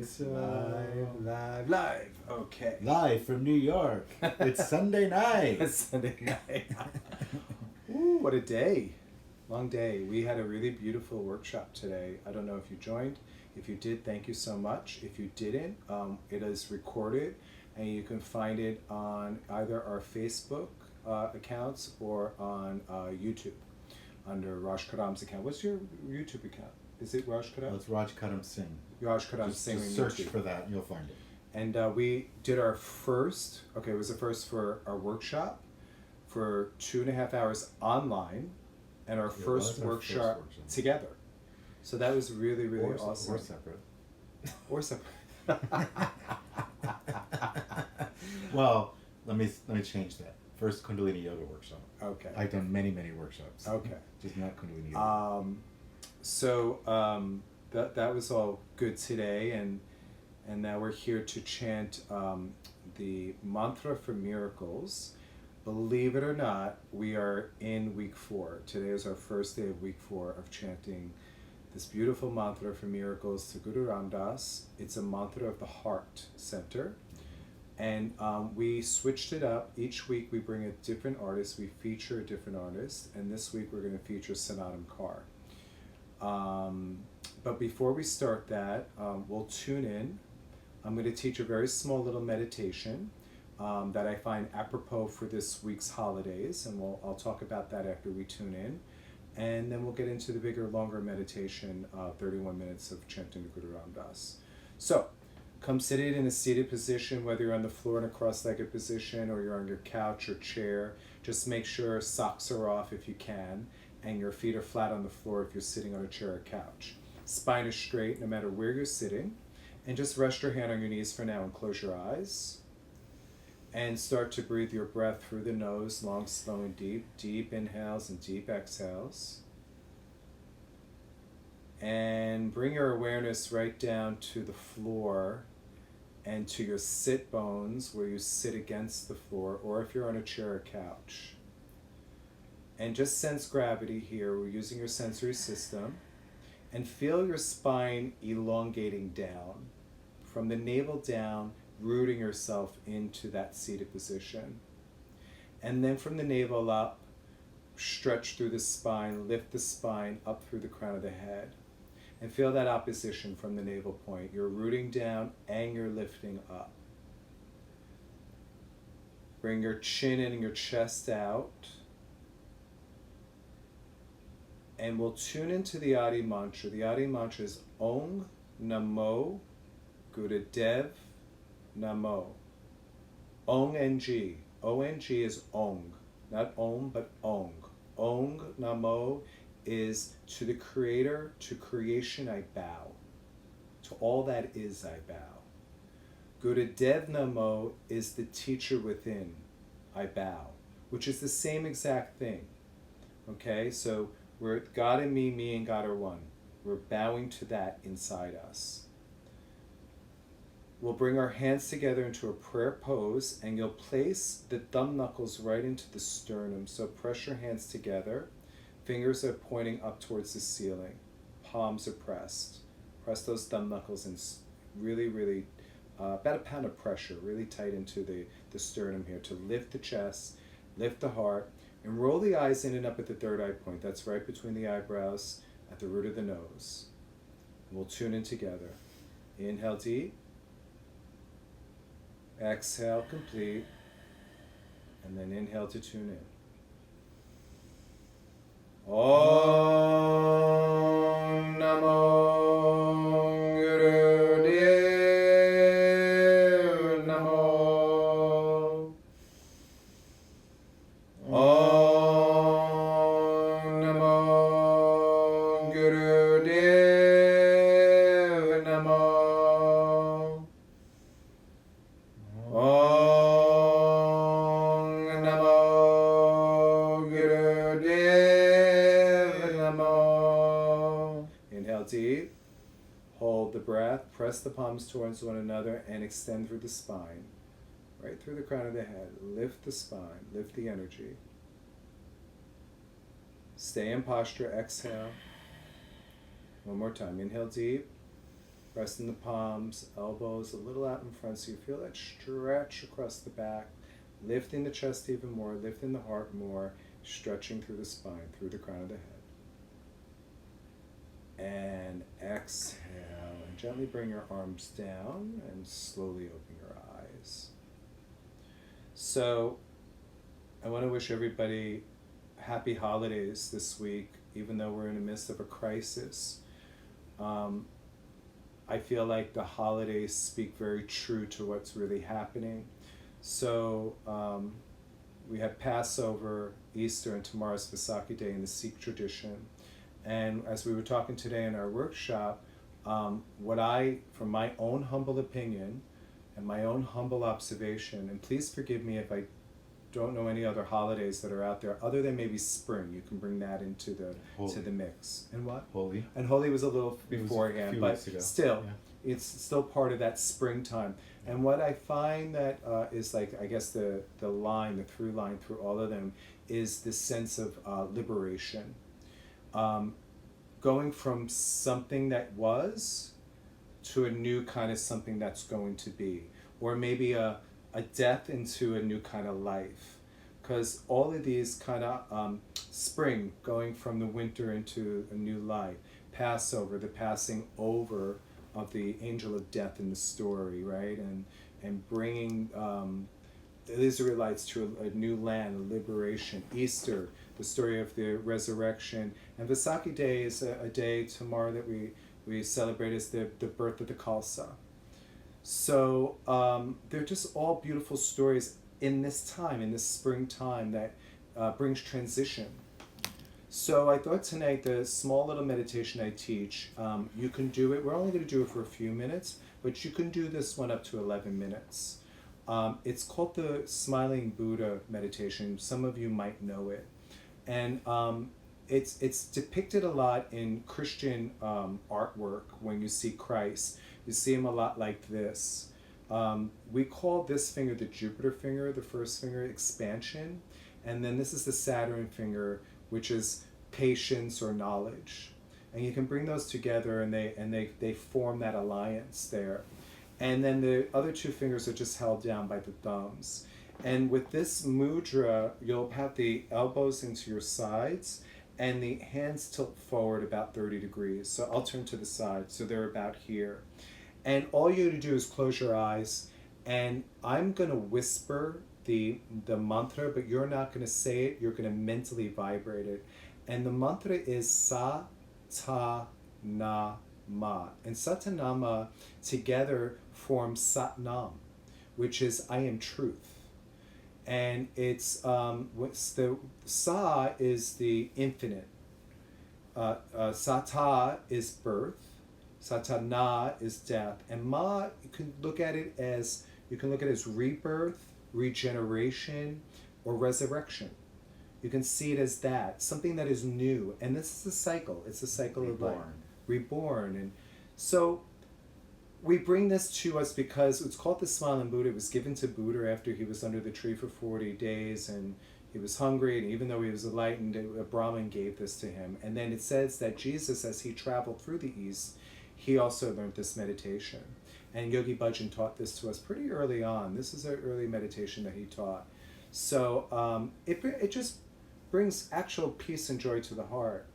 think so. Live. Okay. Live from New York. It's Sunday night. It's Sunday night. Ooh, what a day. Long day. We had a really beautiful workshop today. I don't know if you joined. If you did, thank you so much. If you didn't, it is recorded and you can find it on either our Facebook accounts or on YouTube under Raj Karam's account. What's your YouTube account? Is it Raj Karam? Well, it's Raj Karam Singh. Raj Karam Singh. Just search for that and you'll find it. And we did our first, it was the first for our workshop for 2.5 hours online and our first workshop together. So that was really, really awesome. Or separate. Or separate. Well, let me change that. First Kundalini Yoga workshop. Okay. I've done many workshops. Okay. Just not Kundalini Yoga. That was all good today, and now we're here to chant the mantra for miracles. Believe it or not, we are in week 4. Today is our first day of week 4 of chanting this beautiful mantra for miracles to Guru Ram Das. It's a mantra of the heart center. And we switched it up. Each week we bring a different artist. We feature a different artist. And this week we're going to feature Sanatana Kaur. But before we start that, we'll tune in. I'm going to teach a very small little meditation that I find apropos for this week's holidays. And I'll talk about that after we tune in. And then we'll get into the bigger, longer meditation, 31 minutes of chanting the Guru Ram Das. So, come seated in a seated position, whether you're on the floor in a cross-legged position or you're on your couch or chair. Just make sure socks are off if you can, and your feet are flat on the floor if you're sitting on a chair or couch. Spine is straight no matter where you're sitting. And just rest your hand on your knees for now and close your eyes. And start to breathe your breath through the nose, long, slow, and deep. Deep inhales and deep exhales. And bring your awareness right down to the floor and to your sit bones where you sit against the floor, or if you're on a chair or couch. And just sense gravity here. We're using your sensory system. And feel your spine elongating down. From the navel down, rooting yourself into that seated position. And then from the navel up, stretch through the spine, lift the spine up through the crown of the head. And feel that opposition from the navel point. You're rooting down and you're lifting up. Bring your chin in and your chest out. And we'll tune into the Adi mantra. The Adi mantra is Om Namo Gurudev Namo. Ong-N-G. O-N-G is Ong. Not Om, but Ong. Ong Namo is to the Creator, to creation I bow. To all that is I bow. Gurudev Namo is the teacher within I bow, which is the same exact thing. Okay, so we're God and me and God are one. We're bowing to that inside us. We'll bring our hands together into a prayer pose, and you'll place the thumb knuckles right into the sternum. So press your hands together. Fingers are pointing up towards the ceiling. Palms are pressed. Press those thumb knuckles in really, really, about a pound of pressure, really tight into the sternum here to lift the chest, lift the heart, and roll the eyes in and up at the third eye point. That's right between the eyebrows at the root of the nose. And we'll tune in together. Inhale deep. Exhale complete. And then inhale to tune in. Om Namo Gurudev Namo. Om Namo Gurudev Namo. Om Namo Gurudev Namo. Inhale deep. Hold the breath. Press the palms towards one another and extend through the spine. Right through the crown of the head. Lift the spine. Lift the energy. Stay in posture. Exhale. One more time. Inhale deep. Resting the palms, elbows a little out in front so you feel that stretch across the back, lifting the chest even more, lifting the heart more, stretching through the spine, through the crown of the head. And exhale, and gently bring your arms down and slowly open your eyes. So, I want to wish everybody happy holidays this week, even though we're in the midst of a crisis. I feel like the holidays speak very true to what's really happening. So we have Passover, Easter, and tomorrow's Vaisakhi Day in the Sikh tradition. And as we were talking today in our workshop, what I, from my own humble opinion and my own humble observation, and please forgive me if I don't know any other holidays that are out there other than maybe spring. You can bring that into the to the mix. And what? Holi. And Holi was a little beforehand, but still, yeah. it's still part of that springtime. And what I find that is like, I guess the line, the through line through all of them is this sense of liberation. Going from something that was to a new kind of something that's going to be. Or maybe a death into a new kind of life, because all of these kind of spring, going from the winter into a new life, Passover, the passing over of the angel of death in the story, right, and bringing the Israelites to a new land, a liberation. Easter, the story of the resurrection, and Vaisakhi Day is a day tomorrow that we celebrate as the birth of the Khalsa. So they're just all beautiful stories in this time, in this springtime that brings transition. So I thought tonight the small little meditation I teach, you can do it. We're only going to do it for a few minutes, but you can do this one up to 11 minutes. It's called the Smiling Buddha meditation. Some of you might know it. And it's depicted a lot in Christian artwork when you see Christ. You see him a lot like this. We call this finger the Jupiter finger, the first finger, expansion. And then this is the Saturn finger, which is patience or knowledge. And you can bring those together and they form that alliance there. And then the other two fingers are just held down by the thumbs. And with this mudra, you'll have the elbows into your sides and the hands tilt forward about 30 degrees. So I'll turn to the side, so they're about here. And all you have to do is close your eyes, and I'm going to whisper the mantra, but you're not going to say it, you're going to mentally vibrate it. And the mantra is Sa Ta Na Ma. And Satanama together form Satnam, which is I am truth. And it's what's the Sa is the infinite. Sata is birth. Satana is death, and Ma, you can look at it as rebirth, regeneration, or resurrection. You can see it as that, something that is new, and this is a cycle. It's a cycle of life, reborn, and so we bring this to us because it's called the Smiling Buddha. It was given to Buddha after he was under the tree for 40 days, and he was hungry, and even though he was enlightened, a Brahmin gave this to him. And then it says that Jesus, as he traveled through the East, he also learned this meditation. And Yogi Bhajan taught this to us pretty early on. This is an early meditation that he taught. So it just brings actual peace and joy to the heart.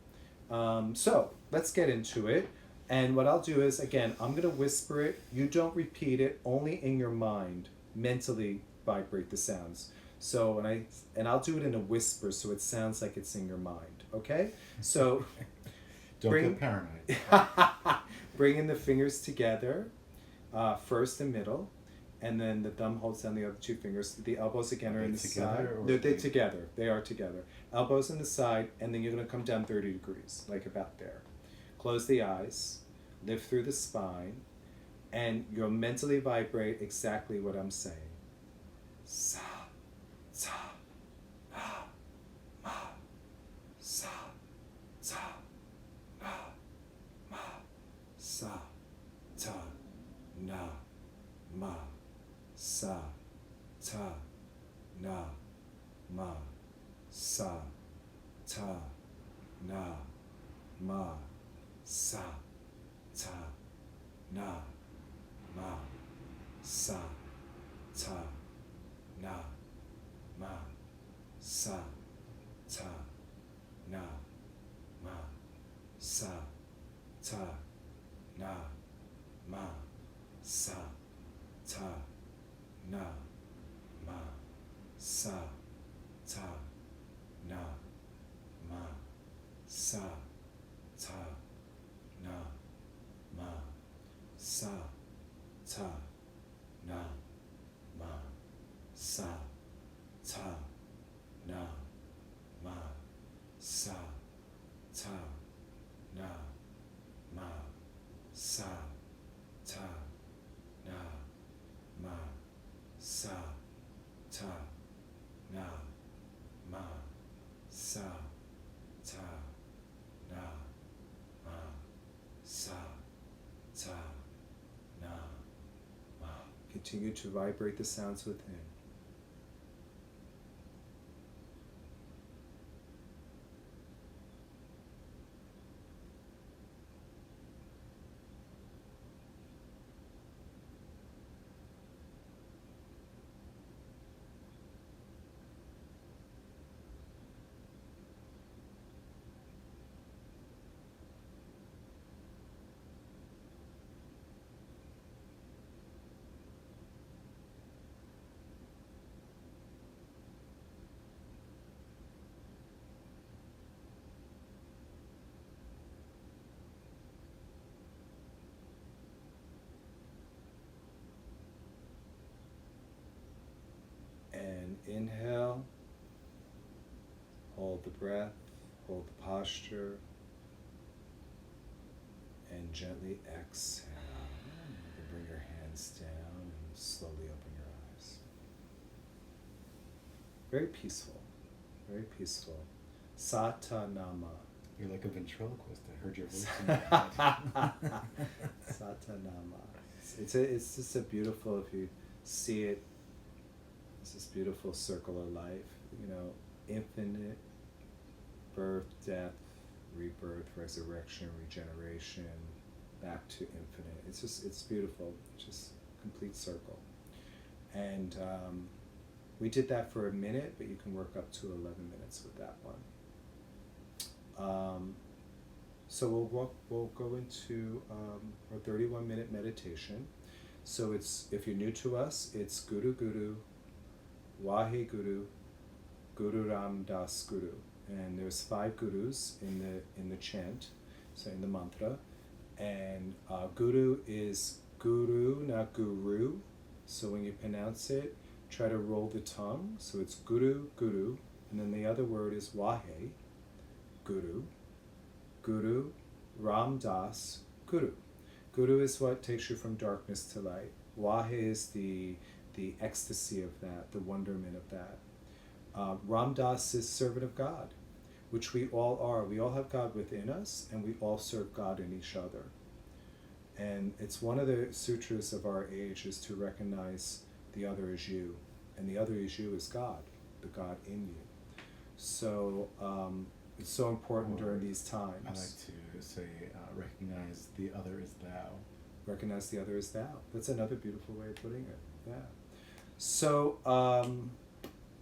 So let's get into it. And what I'll do is, again, I'm going to whisper it. You don't repeat it, only in your mind. Mentally vibrate the sounds. So, and I'll do it in a whisper so it sounds like it's in your mind. Okay? So don't get paranoid. Bringing the fingers together, first and middle, and then the thumb holds down the other two fingers. The elbows again are in the side. They're together. They are together. Elbows in the side, and then you're going to come down 30 degrees, like about there. Close the eyes, lift through the spine, and you'll mentally vibrate exactly what I'm saying. Sa, ta, na, ma. Sa, ta, na, ma. Sa, ta, na, ma. Sa, ta, na, ma. Sa, ta, na, ma. Sa, ta, na, ma, sa, ta, na, ma, sa, ta, na, ma, sa, ta, na, ma, sa, ta, na, ma, sa, ta, na, ma, sa, ta, na, ma, sa, ta, na, ma, sa, ta, na, ma, sa, ta, na, ma, sa, ta, na, ma, sa, ta, na, ma, sa, ta, na, ma, sa, ta, na, ma. Continue to vibrate the sounds within. And inhale, hold the breath, hold the posture, and gently exhale. You can bring your hands down and slowly open your eyes. Very peaceful, very peaceful. Satanama. You're like a ventriloquist. I heard your voice in my head. Satanama. It's just a beautiful, if you see it, it's this beautiful circle of life, infinite birth, death, rebirth, resurrection, regeneration, back to infinite. It's beautiful, just complete circle. And we did that for a minute, but you can work up to 11 minutes with that one. So we'll go into our 31-minute meditation. So if you're new to us, it's Guru Guru, Wahe Guru, Guru Ram Das Guru, and there's 5 gurus in the chant, so in the mantra, and Guru is Guru, not Guru. So when you pronounce it, try to roll the tongue. So it's Guru Guru, and then the other word is Wahe Guru, Guru Ram Das Guru. Guru is what takes you from darkness to light. Wahe is the ecstasy of that, the wonderment of that. Ram Das is servant of God, which we all are. We all have God within us, and we all serve God in each other. And it's one of the sutras of our age is to recognize the other as you, and the other as you is God, the God in you. So it's so important during these times. I like to say, recognize the other as thou. Recognize the other as thou. That's another beautiful way of putting it. Yeah. So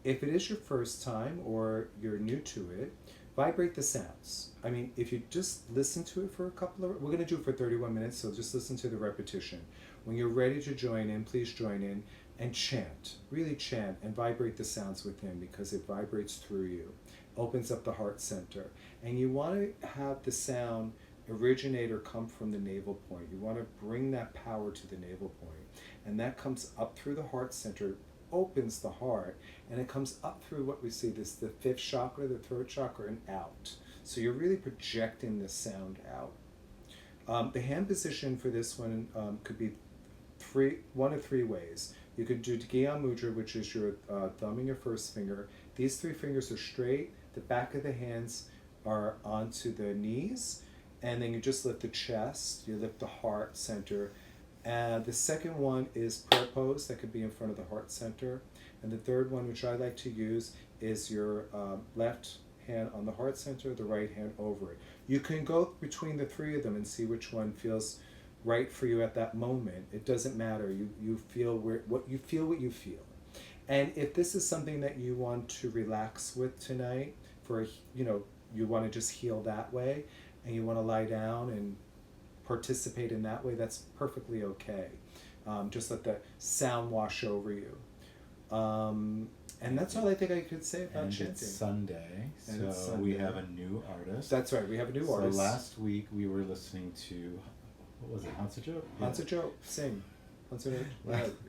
if it is your first time or you're new to it, vibrate the sounds. I mean, if you just listen to it for a couple of, we're going to do it for 31 minutes, so just listen to the repetition. When you're ready to join in, please join in and chant. Really chant and vibrate the sounds within, because it vibrates through you, opens up the heart center. And you want to have the sound originate or come from the navel point. You want to bring that power to the navel point. And that comes up through the heart center, opens the heart, and it comes up through what we see, the 5th chakra, the 3rd chakra, and out. So you're really projecting the sound out. The hand position for this one could be one of 3 ways. You could do Gyan Mudra, which is your thumb and your first finger. These 3 fingers are straight. The back of the hands are onto the knees. And then you just lift the chest. You lift the heart center. The second one is prayer pose. That could be in front of the heart center. And the third one, which I like to use, is your left hand on the heart center, the right hand over it. You can go between the 3 of them and see which one feels right for you at that moment. It doesn't matter. You feel what you feel. And if this is something that you want to relax with tonight, you want to just heal that way, and you want to lie down and participate in that way, that's perfectly okay. Just let the sound wash over you. And that's all I think I could say about And chanting. it's Sunday, And so it's Sunday. we have a new artist. That's right. We have a new so artist. last week we were listening to, what was it, Hansajo? Hansajo, sing. Hansajo.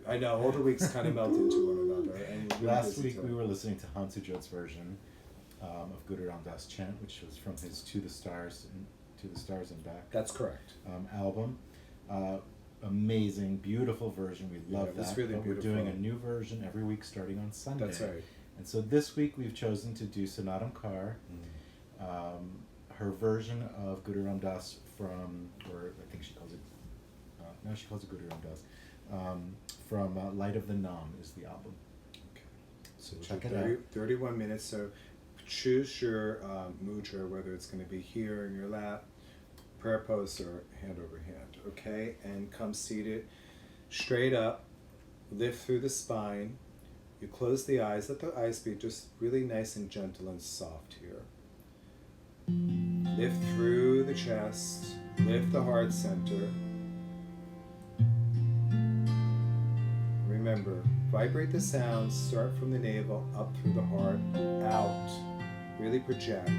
I know, all the weeks kind of melt into one another. And we're Last busy week today. we were listening to Hansujot's version of Guru Ram Das chant, which was from his To the Stars and Back That's correct. album. Amazing, beautiful version. We love it was that. really but beautiful. We're doing a new version every week starting on Sunday. That's right. And so this week we've chosen to do Sonatam Kaur, her version of Guru Ram Das from, or I think she calls it, no, she calls it Guru Ram Das, from Light of the Nam is the album. Okay. So We'll check do it out. 31 minutes. So choose your mudra, whether it's going to be here in your lap, prayer pose, or hand over hand. Okay? And come seated straight up. Lift through the spine. You close the eyes. Let the eyes be just really nice and gentle and soft here. Lift through the chest. Lift the heart center. Remember, vibrate the sound. Start from the navel, up through the heart, out. Really project.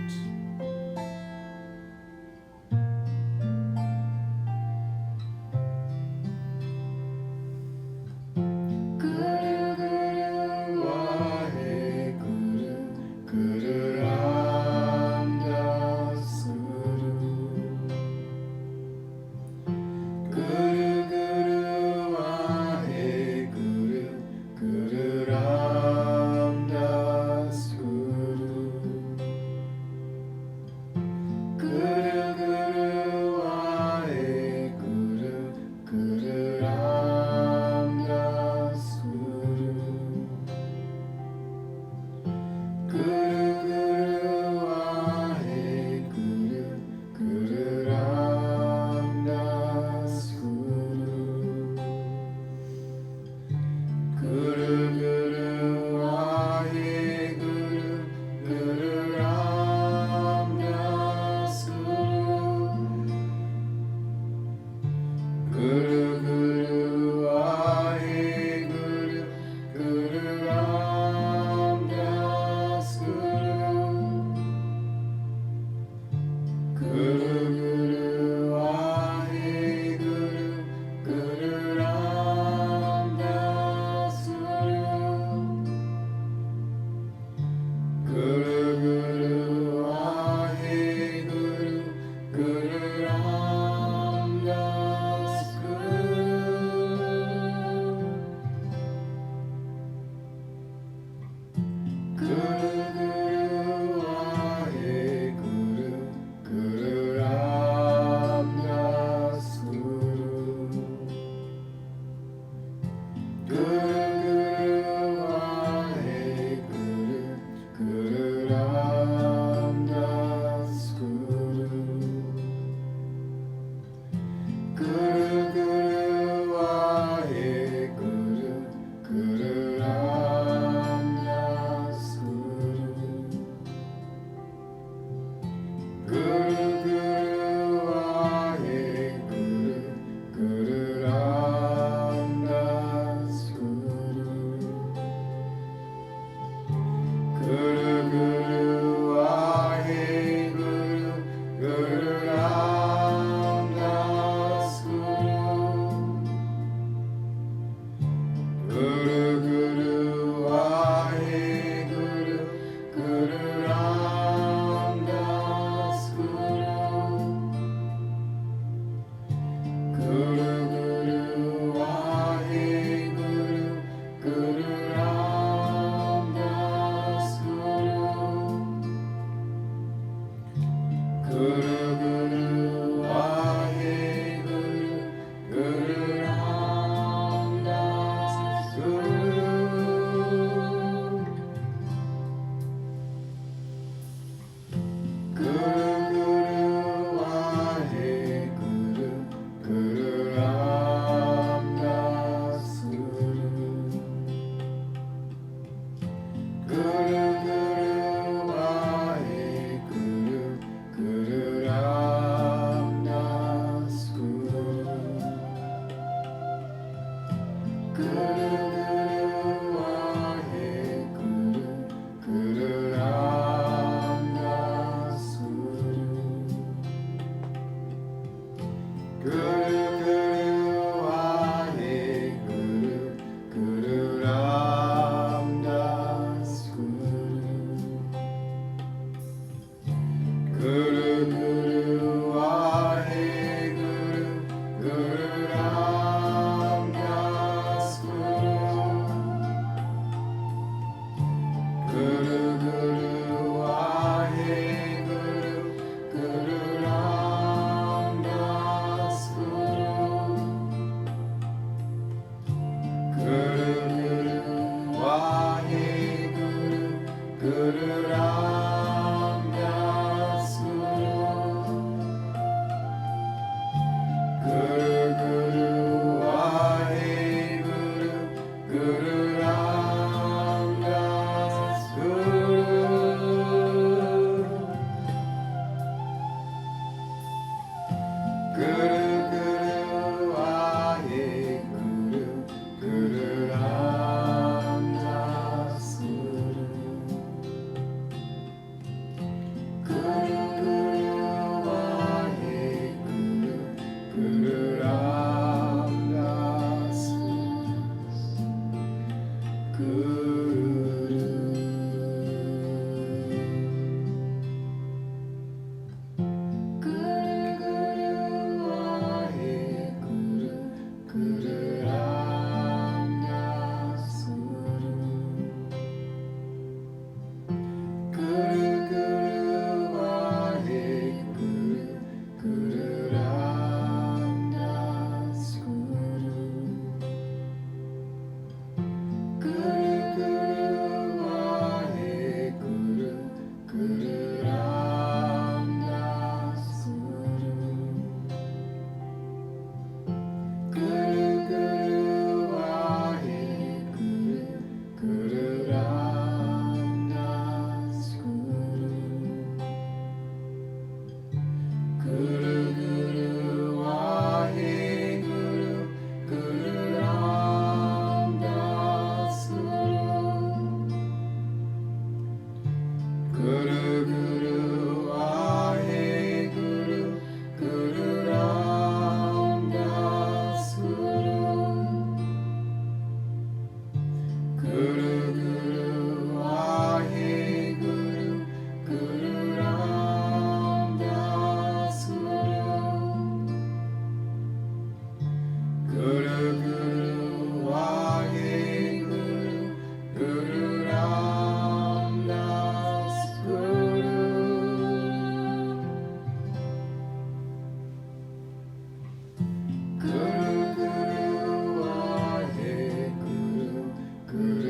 Guru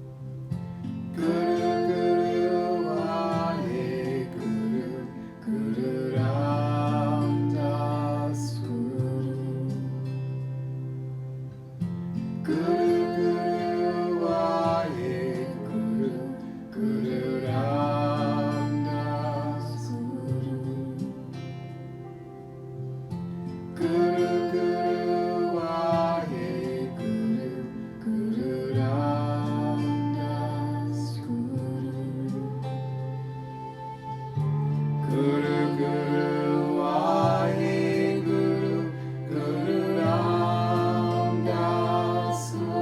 Ramdas Guru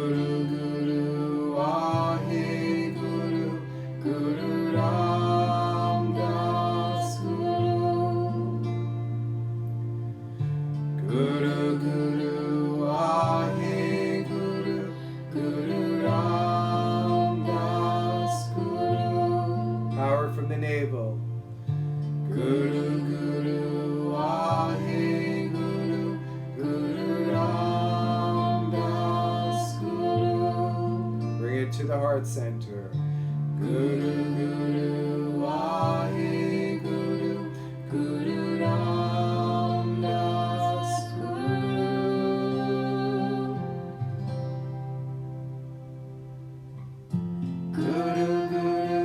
Guru Guru Waheguru, Guru Ram Das Guru. Guru Guru Waheguru, Guru Ram Das Guru. Power from the navel. Guru Guru Waheguru, Guru Ram Das Guru. Bring it to the heart center. Guru Guru Waheguru, Guru Ram Das Guru. Guru Guru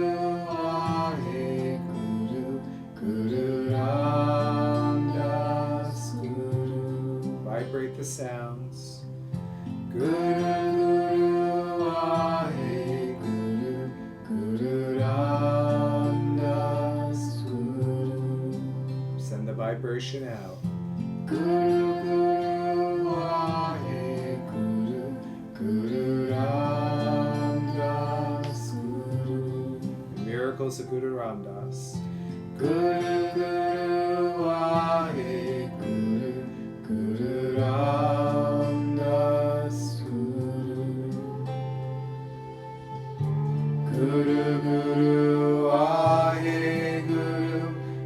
Waheguru, Guru Ram Das Guru. Vibrate the sounds. Guru Guru Waheguru, Guru Ram Das Guru. Send the vibration out. Guru Guru Waheguru, Guru Ram Das Guru. The miracles of Guru Ram Das. Guru Guru Waheguru, Guru Ram Das Guru. Guru Guru Waheguru,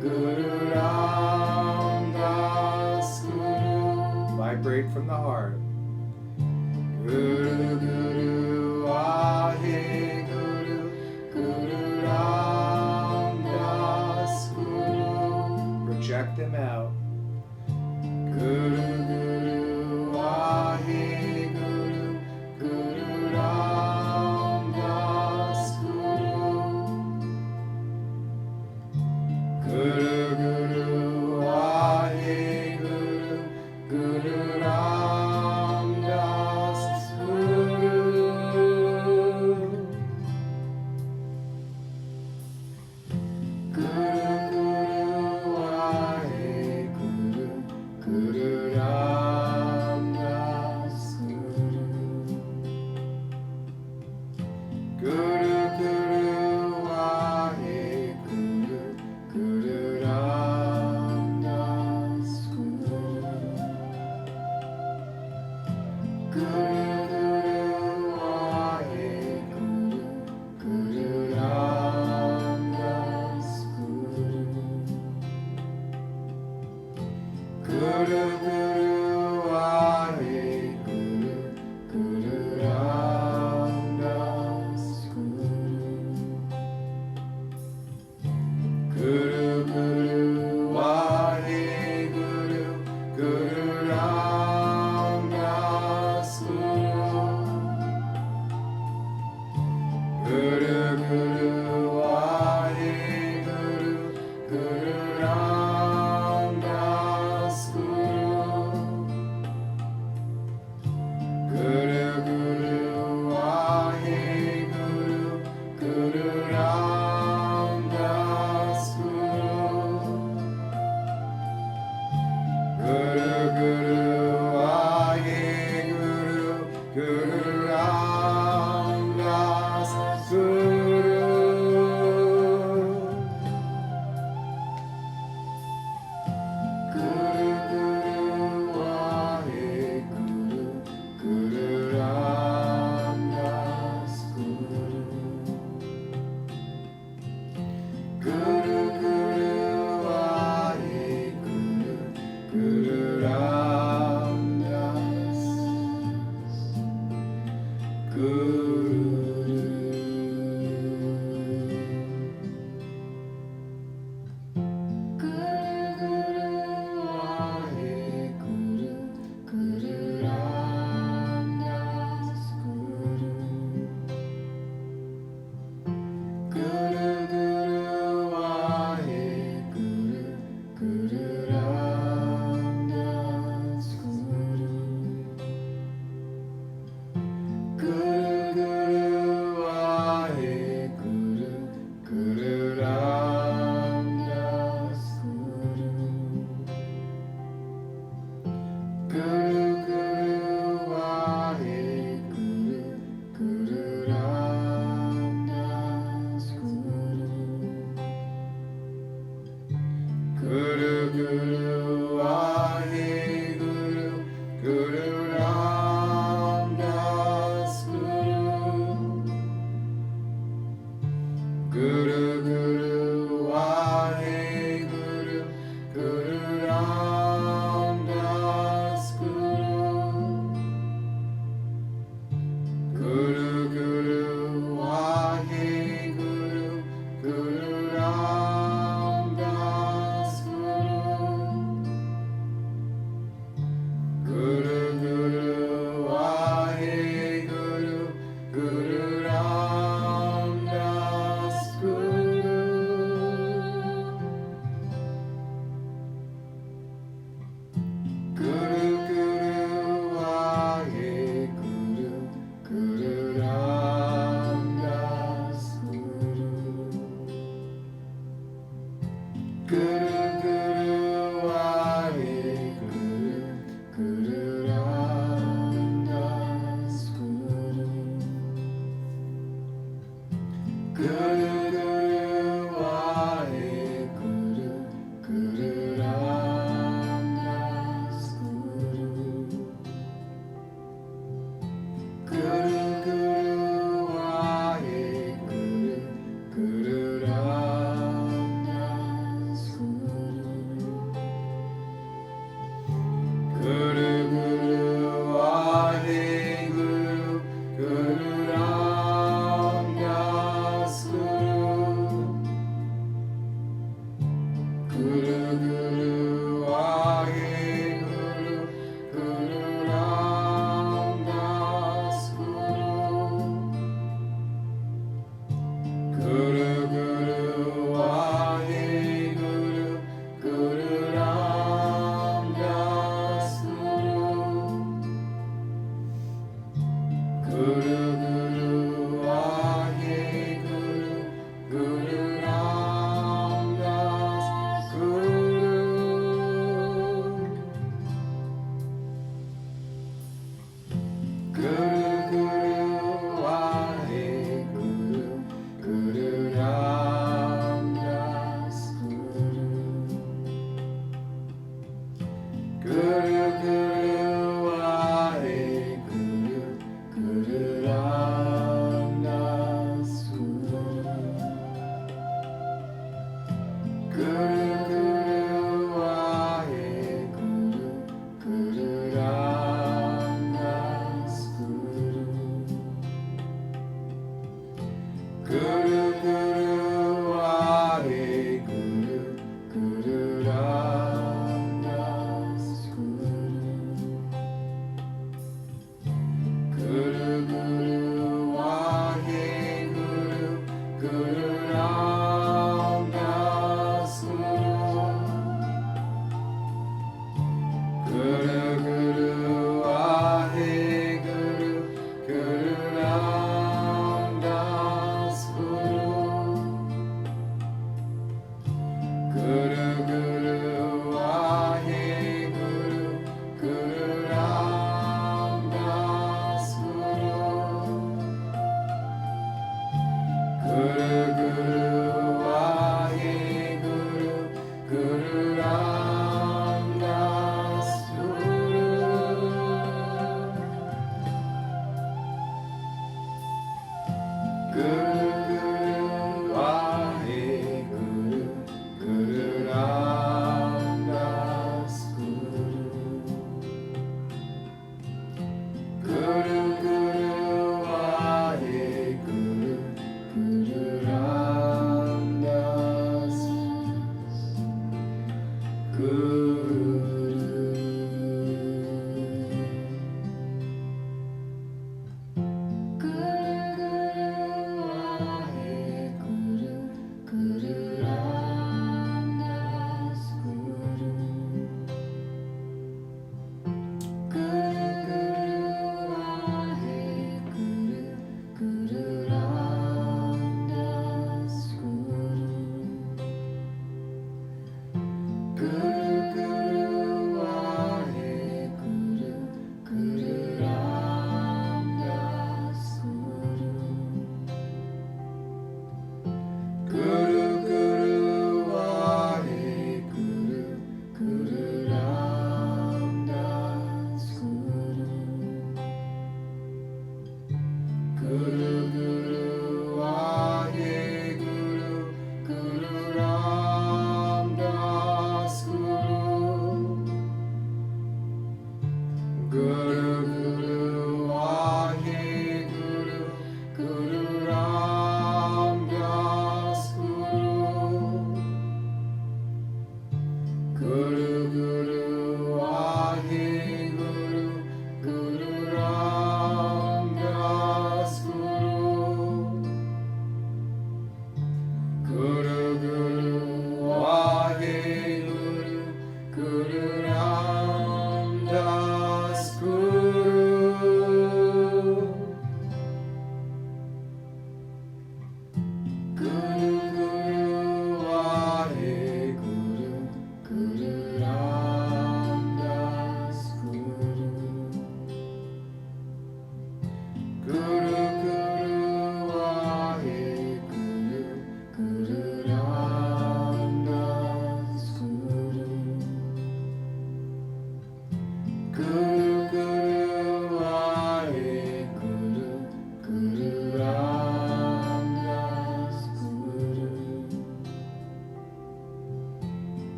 Guru Ram Das Guru. Vibrate from the heart. Guru Guru Waheguru, Guru Ram Das Guru. Project them out. Guru Guru Waheguru, Guru Ram Das Guru. Guru Guru Waheguru, Guru Ram Das Guru. Guru Guru Waheguru, Guru Ram Das Guru. Guru Guru Waheguru, Guru Ram Das Guru. Guru Guru Waheguru, Guru Ram Das Guru. Guru Guru Waheguru, Guru Ram Das Guru. Guru Guru Waheguru, Guru Ram Das Guru. Guru Guru Waheguru, Guru Ram Das Guru. Guru Guru Waheguru, Guru Ram Das Guru. Guru Guru Waheguru, Guru Ram Das Guru. Guru Guru Waheguru, Guru Ram Das Guru. Guru Guru Waheguru, Guru Ram Das Guru. Guru Guru Guru Guru Waheguru, Guru Ramdas Guru. Guru Guru Waheguru, Guru Ramdas Guru. Guru Guru Waheguru, Guru Ramdas Guru. Guru Guru Waheguru, Guru Ramdas Guru. Guru Guru Waheguru, Guru Ramdas Guru. Guru Guru Waheguru, Guru Ramdas Guru. Guru Guru Waheguru, Guru Ramdas Guru. Guru Guru Waheguru, Guru Ramdas Guru. Guru Guru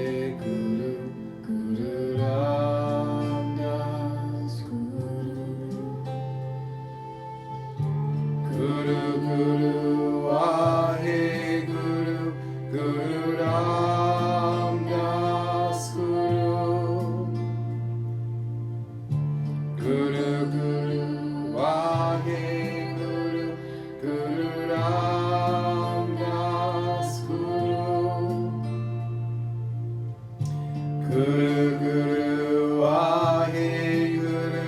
Waheguru, Guru Ramdas Guru. Guru Guru Waheguru, Guru Ramdas Guru. Guru Guru Waheguru, Guru Ramdas Guru. Guru Guru Waheguru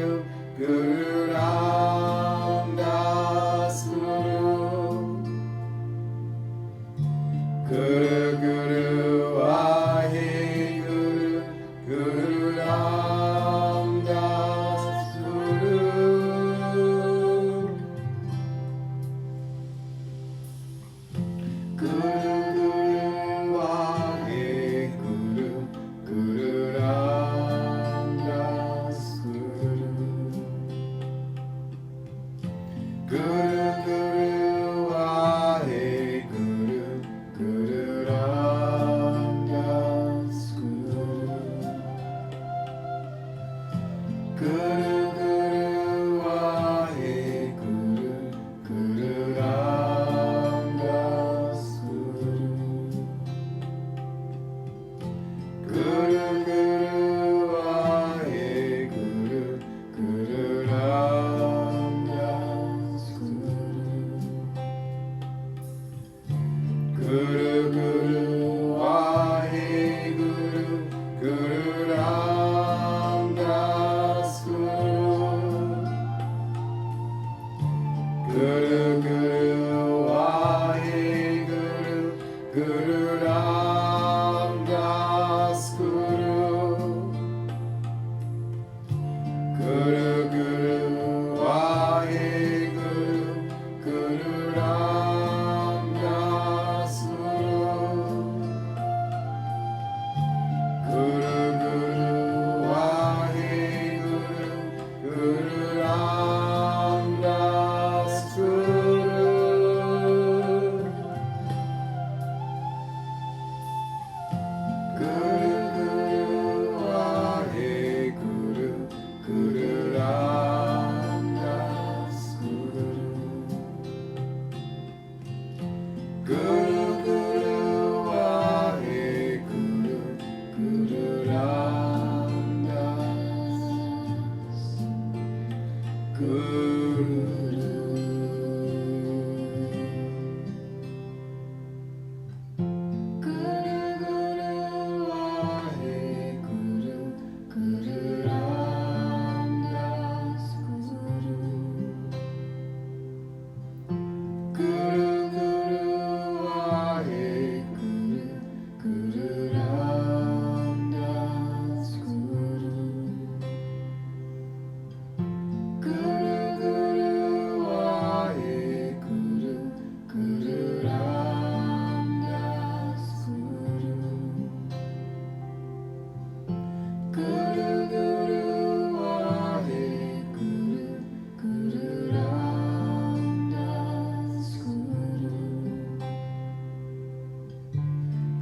Guru Guru Waheguru, Guru Ramdas Guru. Guru Guru Waheguru, Guru Ramdas Guru. Guru Guru Waheguru, Guru Ramdas Guru. Guru Guru Waheguru, Guru Ramdas Guru. Guru Guru Waheguru, Guru Ramdas Guru. Guru Guru Waheguru, Guru Ramdas Guru. Guru Guru Waheguru, Guru Ramdas Guru. Guru Guru Waheguru, Guru Ramdas Guru. Guru Guru Waheguru, Guru Ramdas Guru. Guru Guru Waheguru, Guru Ramdas Guru. Guru Guru Waheguru, Guru Ramdas Guru. Guru Guru Waheguru, Guru Ramdas Guru. Guru Guru Waheguru, Guru Ramdas Guru.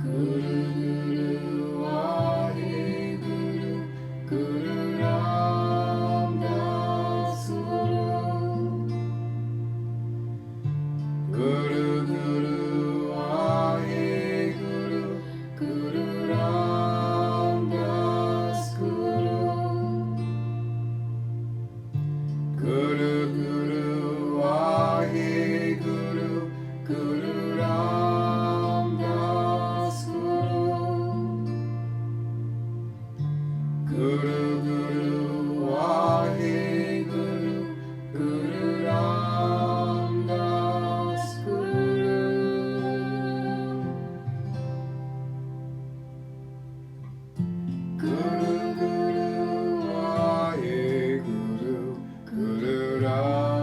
Guru Guru Waheguru, Guru Ramdas Guru. Guru Guru Waheguru, Guru Ramdas Guru. Guru Guru Waheguru, Guru Ramdas Guru. Guru Guru Waheguru, Guru Ramdas Guru. Guru Guru Waheguru, Guru Ramdas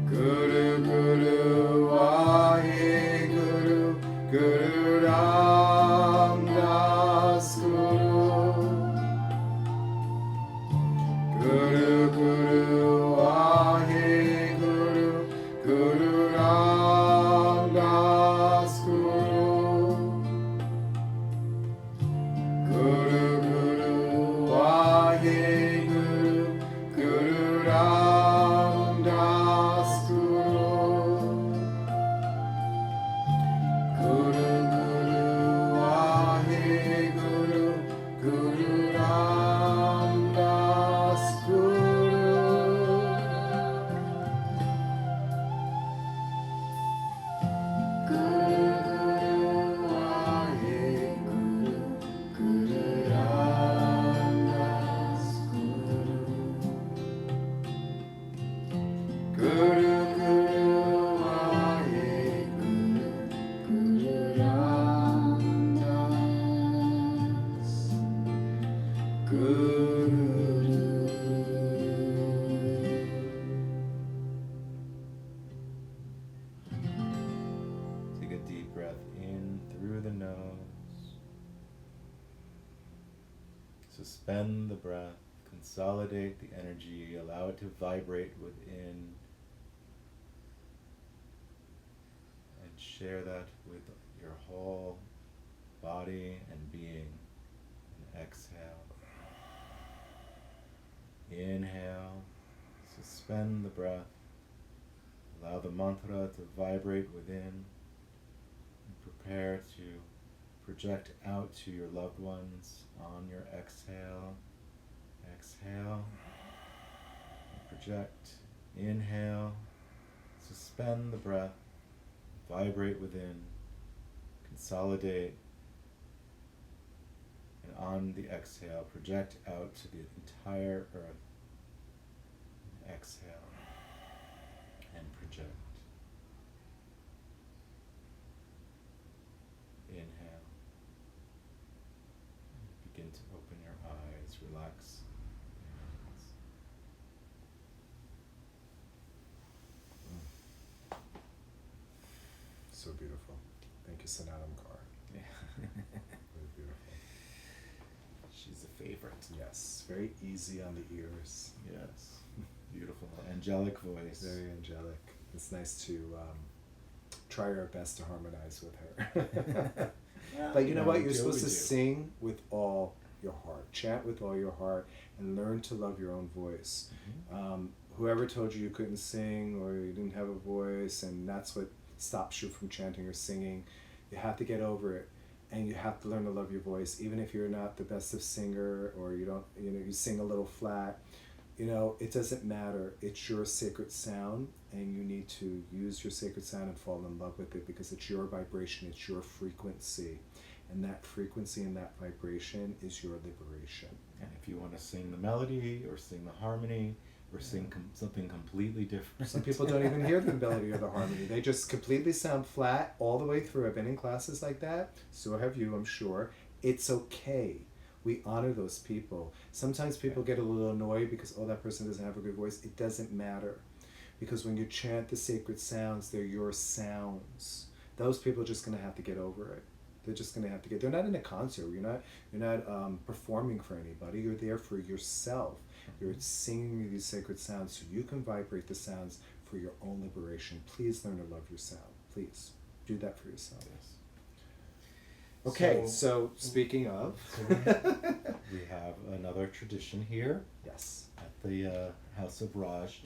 Guru Guru Waheguru, Guru Ram Das Guru. Guru Guru Waheguru, Guru Ram Das Guru. Guru Guru Waheguru, Guru Ram Das Guru. Guru Guru Waheguru, Guru Ram Das Guru. Guru Guru Waheguru, Guru Ram Das Guru. Guru Guru Waheguru, Guru Ram Das Guru. Take a deep breath in through the nose. Suspend the breath, consolidate the energy, allow it to vibrate within, and share that with your whole body and being. And exhale. Inhale, suspend the breath, allow the mantra to vibrate within, and prepare to project out to your loved ones on your exhale. Exhale, and project. Inhale, suspend the breath, vibrate within, consolidate, and on the exhale, project out to the entire earth. Exhale and project. Inhale. Begin to open your eyes, relax your hands. So beautiful. Thank you, Sanattam Kaur. Yeah. Very beautiful. She's a favorite. Yes, very easy on the ears. Yes. Beautiful. Angelic voice. Very angelic. It's nice to try our best to harmonize with her. Well, But you know what? we You're do supposed what to we do. sing with all your heart. Chant with all your heart and learn to love your own voice. Mhm. Whoever told you you couldn't sing or you didn't have a voice and that's what stops you from chanting or singing, you have to get over it. And you have to learn to love your voice, even if you're not the best of singer or you don't, you sing a little flat. It doesn't matter. It's your sacred sound, and you need to use your sacred sound and fall in love with it because it's your vibration, it's your frequency. And that frequency and that vibration is your liberation. And if you want to sing the melody or sing the harmony or sing something completely different. Some people don't even hear the melody or the harmony. They just completely sound flat all the way through. I've been in classes like that. So have you, I'm sure. It's okay. We honor those people. Sometimes people get a little annoyed because, that person doesn't have a good voice. It doesn't matter. Because when you chant the sacred sounds, they're your sounds. Those people are just going to have to get over it. They're just going to have to they're not in a concert. You're not performing for anybody. You're there for yourself. You're singing these sacred sounds so you can vibrate the sounds for your own liberation. Please learn to love your sound. Please do that for yourself. Yes. Okay, so speaking of, So we have another tradition here yes. at the House of Raj.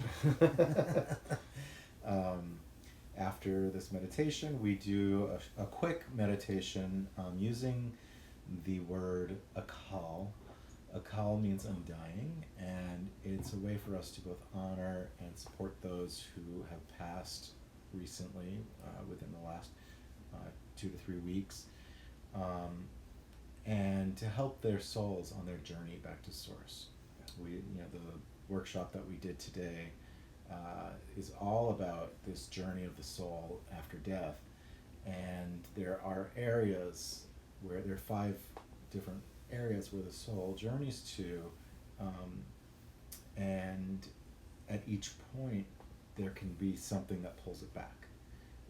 After this meditation, we do a quick meditation using the word Akal. Akal means undying, and it's a way for us to both honor and support those who have passed recently, within the last 2 to 3 weeks, and to help their souls on their journey back to Source. The workshop that we did today is all about this journey of the soul after death, and there are areas where there are 5 different areas where the soul journeys to, and at each point there can be something that pulls it back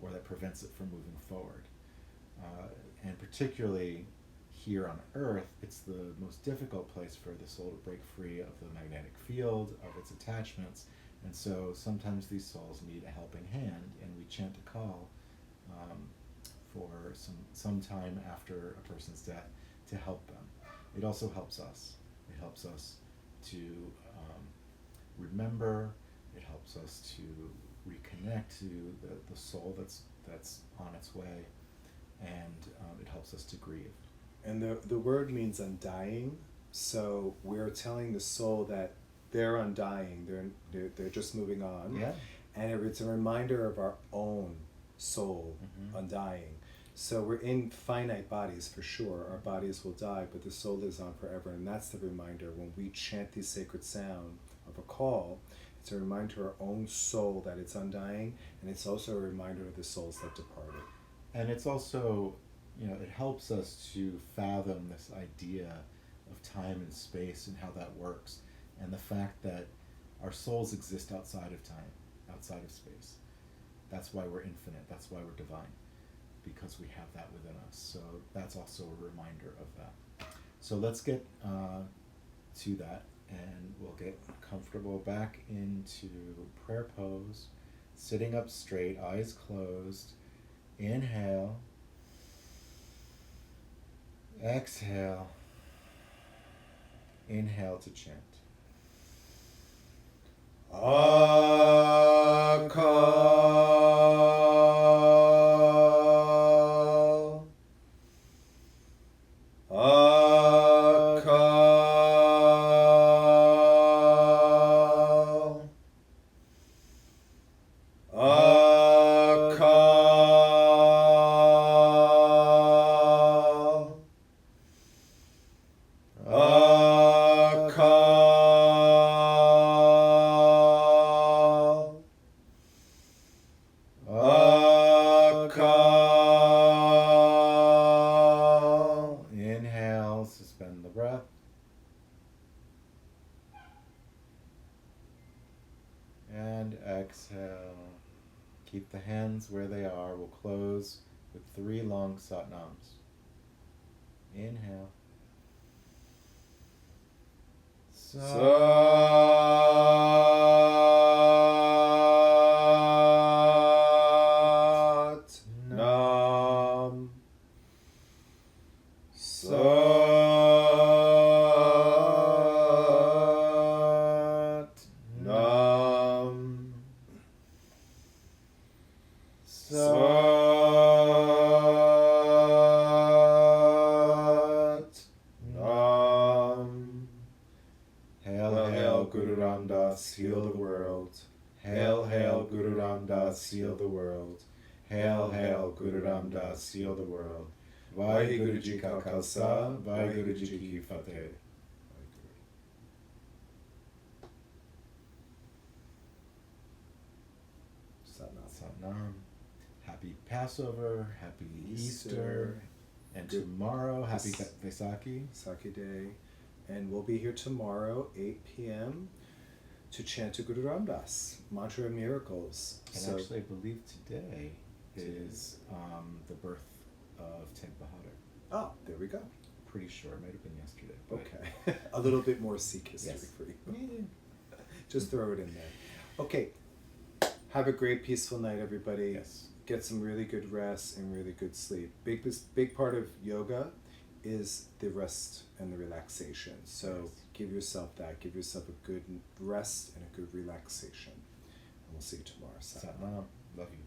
or that prevents it from moving forward. And particularly here on Earth, it's the most difficult place for the soul to break free of the magnetic field, of its attachments. And so sometimes these souls need a helping hand, and we chant a call for some time after a person's death to help them. It also helps us. It helps us to remember. It helps us to reconnect to the soul that's on its way, and it helps us to grieve. And the word means undying, so we're telling the soul that they're undying, they're just moving on. Yeah. And it's a reminder of our own soul undying. So we're in finite bodies for sure. Our bodies will die, but the soul lives on forever, and that's the reminder when we chant the sacred sound of a call. It's a reminder to our own soul that it's undying, and it's also a reminder of the souls that departed. And it's also, it helps us to fathom this idea of time and space and how that works, and the fact that our souls exist outside of time, outside of space. That's why we're infinite. That's why we're divine, because we have that within us. So that's also a reminder of that. So let's get to that, and we'll get comfortable back into prayer pose, sitting up straight, eyes closed. Inhale. Exhale. Inhale to chant. Akal. Akal. Akal. Akal. Inhale, suspend the breath. And exhale. Keep the hands where they are. We'll close with 3 long satnams. Inhale. Sat-nam. Sat-nam. Sat-nam. Hail, hail, Guru Ram Das, heal the world. Hail, hail, Guru Ram Das, heal the world. Hail, hail, Guru Ram Das, heal the world. Vaheguru Ji Ka Khalsa, Vaheguru Ji Ki Fateh. Satnam. Happy Passover, happy Easter, and tomorrow, happy Vaisakhi. Saki Day. And we'll be here tomorrow, 8 p.m., to chant to Guru Ram Das, Mantra of Miracles. And actually, I believe today is the birth of Teg Bahadur. Oh, there we go. Pretty sure, it might have been yesterday. But Okay. A little bit more Sikh history Yes. for you. Just throw it in there. Okay. Have a great, peaceful night, everybody. Yes. Get some really good rest and really good sleep. Big part of yoga is the rest and the relaxation. So Yes. give yourself that. Give yourself a good rest and a good relaxation. And we'll see you tomorrow. Satnam. Love you.